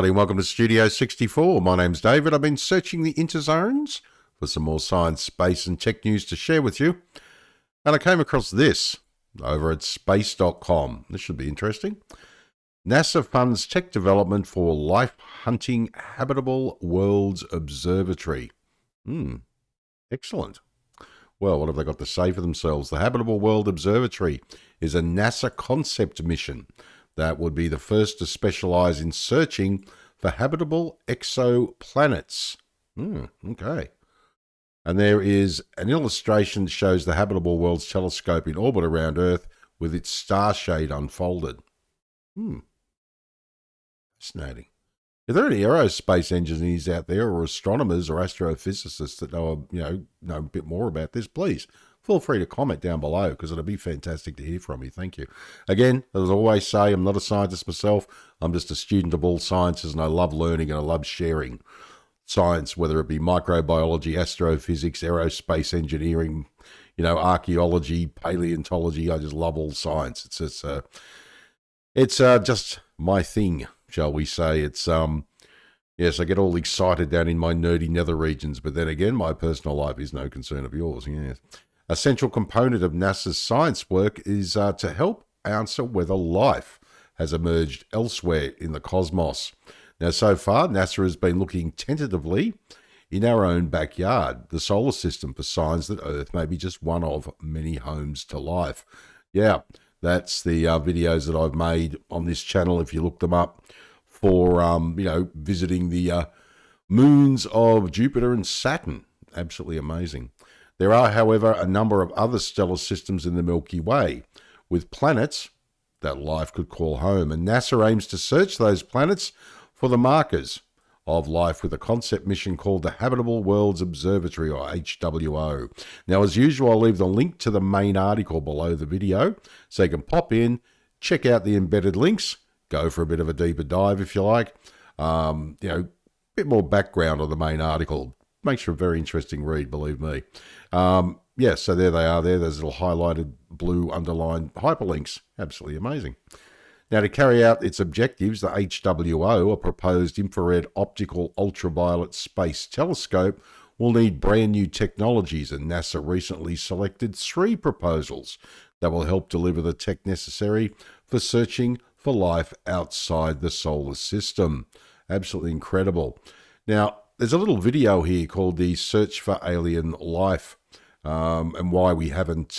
everybody, and welcome to Studio 64. My name's David. I've been searching the interzones for some more science, space, and tech news to share with you. And I came across this over at space.com. This should be interesting. NASA funds tech development for life-hunting Habitable Worlds Observatory. Excellent. Well, what have they got to say for themselves? The Habitable World Observatory is a NASA concept mission that would be the first to specialize in searching for habitable exoplanets. Okay. And there is an illustration that shows the Habitable Worlds telescope in orbit around Earth with its star shade unfolded. Fascinating. Are there any aerospace engineers out there, or astronomers or astrophysicists that know a bit more about this? Please feel free to comment down below, because it'll be fantastic to hear from you. Thank you. Again, as I always say, I'm not a scientist myself. I'm just a student of all sciences, and I love learning and I love sharing science, whether it be microbiology, astrophysics, aerospace engineering, archaeology, paleontology. I just love all science. It's just my thing, shall we say. It's yes, I get all excited down in my nerdy nether regions, but then again, my personal life is no concern of yours. Yes. A central component of NASA's science work is to help answer whether life has emerged elsewhere in the cosmos. Now, so far, NASA has been looking tentatively in our own backyard, the solar system, for signs that Earth may be just one of many homes to life. Yeah, that's the videos that I've made on this channel, if you look them up, for, visiting the moons of Jupiter and Saturn. Absolutely amazing. There are, however, a number of other stellar systems in the Milky Way with planets that life could call home, and NASA aims to search those planets for the markers of life with a concept mission called the Habitable Worlds Observatory, or HWO. Now, as usual, I'll leave the link to the main article below the video, so you can pop in, check out the embedded links, go for a bit of a deeper dive if you like. A bit more background on the main article. Makes for a very interesting read, believe me. So there they are there. Those little highlighted blue underlined hyperlinks. Absolutely amazing. Now, to carry out its objectives, the HWO, a proposed infrared optical ultraviolet space telescope, will need brand new technologies, and NASA recently selected 3 proposals that will help deliver the tech necessary for searching for life outside the solar system. Absolutely incredible. Now, there's a little video here called the Search for Alien Life, and why we perhaps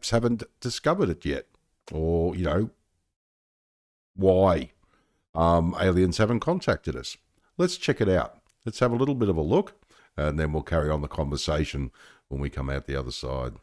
haven't discovered it yet, or why aliens haven't contacted us. Let's check it out. Let's have a little bit of a look, and then we'll carry on the conversation when we come out the other side.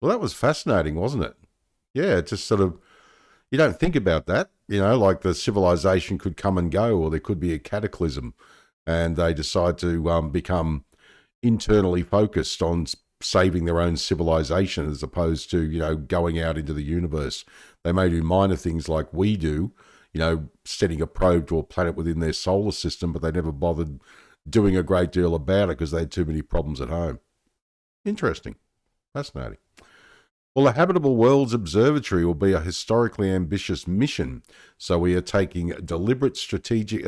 Well, that was fascinating, wasn't it? Yeah, it just sort of, you don't think about that, like the civilization could come and go, or there could be a cataclysm, and they decide to become internally focused on saving their own civilization as opposed to, going out into the universe. They may do minor things like we do, sending a probe to a planet within their solar system, but they never bothered doing a great deal about it because they had too many problems at home. Interesting. Fascinating. Well, the Habitable Worlds Observatory will be a historically ambitious mission, so we are taking a deliberate strategic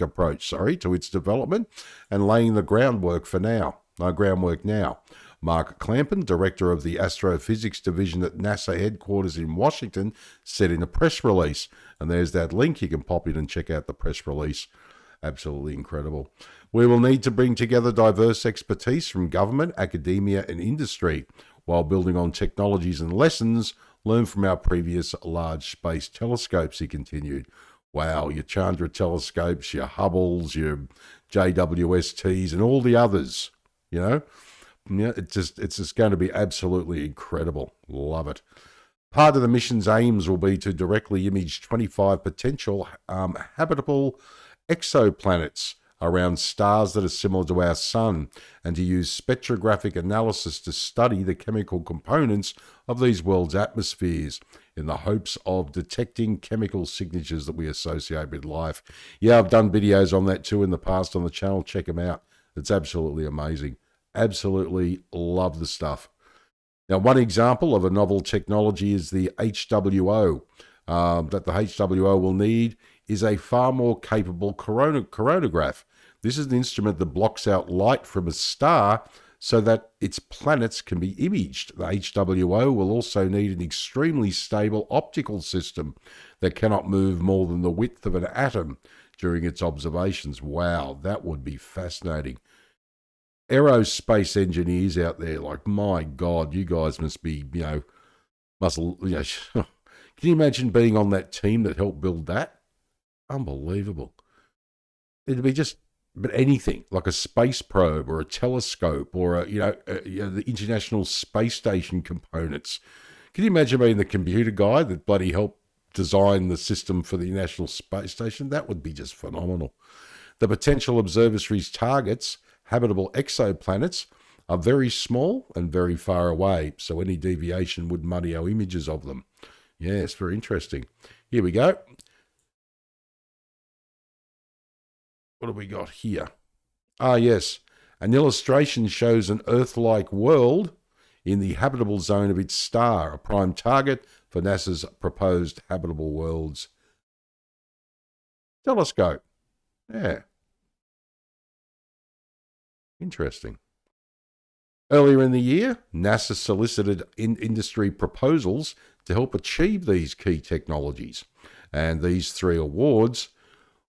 approach, to its development and laying the groundwork now. Mark Clampin, director of the Astrophysics Division at NASA headquarters in Washington, said in a press release, and there's that link, you can pop in and check out the press release. Absolutely incredible. We will need to bring together diverse expertise from government, academia, and industry, while building on technologies and lessons learned from our previous large space telescopes, he continued. Wow, your Chandra telescopes, your Hubbles, your JWSTs, and all the others, Yeah, it's just going to be absolutely incredible. Love it. Part of the mission's aims will be to directly image 25 potential habitable exoplanets around stars that are similar to our sun, and to use spectrographic analysis to study the chemical components of these worlds' atmospheres in the hopes of detecting chemical signatures that we associate with life. Yeah, I've done videos on that too in the past on the channel. Check them out. It's absolutely amazing. Absolutely love the stuff. Now, one example of a novel technology is the HWO. That the HWO will need is a far more capable coronagraph. This is an instrument that blocks out light from a star so that its planets can be imaged. The HWO will also need an extremely stable optical system that cannot move more than the width of an atom during its observations. Wow, that would be fascinating. Aerospace engineers out there, like, my God, you guys must be, can you imagine being on that team that helped build that? Unbelievable. It'd be just, but anything like a space probe or a telescope or the International Space Station components. Can you imagine being the computer guy that bloody helped design the system for the International Space Station? That would be just phenomenal. The potential observatory's targets, habitable exoplanets, are very small and very far away, so any deviation would muddy our images of them. Yes, very interesting. Here we go. What have we got here? Ah, yes. An illustration shows an Earth-like world in the habitable zone of its star, a prime target for NASA's proposed Habitable Worlds telescope. Yeah. Interesting. Earlier in the year, NASA solicited industry proposals to help achieve these key technologies, and these 3 awards,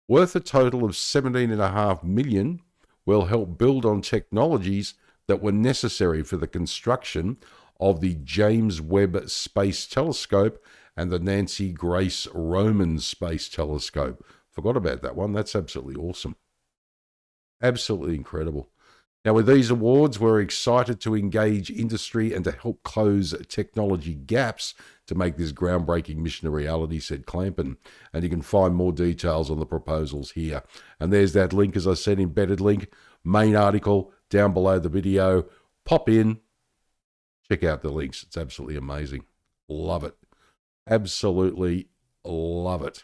worth a total of $17.5 million, will help build on technologies that were necessary for the construction of the James Webb Space Telescope and the Nancy Grace Roman Space Telescope. Forgot about that one. That's absolutely awesome. Absolutely incredible. Now, with these awards, we're excited to engage industry and to help close technology gaps to make this groundbreaking mission a reality, said Clampin. And you can find more details on the proposals here. And there's that link, as I said, embedded link, main article down below the video. Pop in, check out the links. It's absolutely amazing. Love it. Absolutely love it.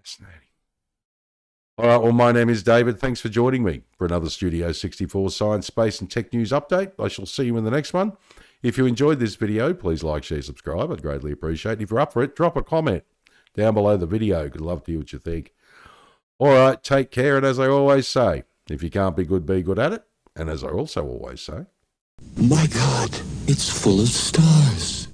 Fascinating. All right, well, my name is David. Thanks for joining me for another Studio 64 Science, Space and Tech News update. I shall see you in the next one. If you enjoyed this video, please like, share, subscribe. I'd greatly appreciate it. If you're up for it, drop a comment down below the video. I'd love to hear what you think. All right, take care. And as I always say, if you can't be good at it. And as I also always say, my God, it's full of stars.